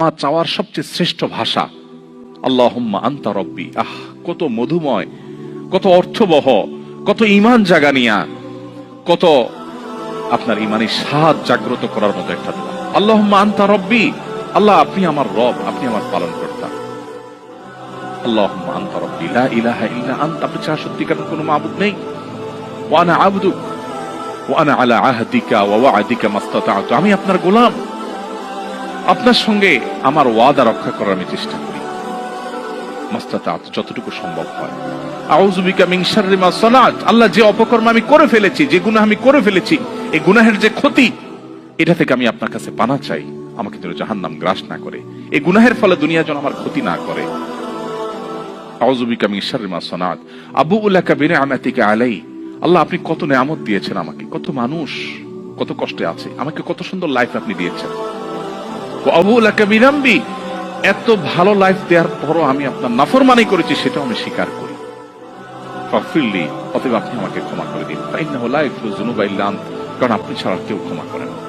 আমার চাওয়ার সবচেয়ে শ্রেষ্ঠ ভাষা আল্লাহুম্মা আনতা রব্বি। কত মধুময়, কত অর্থবহ, কত ঈমান জাগানিয়া, কত আপনার ঈমানি স্বাদ জাগ্রত করার মতো একটা দোয়া। আল্লাহুম্মা আনতা রব্বি, আল্লাহ আপনি আমার রব, আপনি আমার পালনকর্তা। আল্লাহুম্মা আনতা রব্বি লা ইলাহা ইল্লা আনতা, আপনি ছাড়া সত্যিকার কোনো মাবুদ নেই। ওয়া আনা আবদুক ওয়া আনা আলা আহদিকা ওয়া ওয়া'দিকা মাসতাতা'তু, আমি আপনার গোলাম, আপনার সঙ্গে আমার ওয়াদা রক্ষা করার আমি চেষ্টা করি মাসতাতা'তু, যতটুকু সম্ভব হয়। আউযু বিকা মিন শাররি মা সানাত, আল্লাহ যে অপকর্ম আমি করে ফেলেছি, যে গুনাহ আমি করে ফেলেছি, এই গুনাহের যে ক্ষতি, এটা থেকে আমি আপনার কাছে পানা চাই, আমাকে যেন জাহান্নাম গ্রাস না করে, এই গুনাহের ফলে দুনিয়া যেন আমার ক্ষতি না করে। আউযু বিকা মিন শাররি মা সানাত আবুউ লাকা বিনি'মাতিকা আলাই, আল্লাহ আপনি কত নেয়ামত দিয়েছেন আমাকে, কত মানুষ কত কষ্টে আছে, আমাকে কত সুন্দর লাইফ আপনি দিয়েছেন। ওয়া আবুউ লাকা বিযামবি, এত ভালো লাইফ দেওয়ার পরও আমি আপনার নাফরমানি করেছি, সেটাও আমি স্বীকার করি। ফাগফিরলি, অতএব আপনি আমাকে ক্ষমা করে দিন। ফাইন্নাহু লা ইয়াগফিরু যুনুবা ইল্লা আনতা, কারণ আপনি ছাড়া কেউ ক্ষমা করেন না।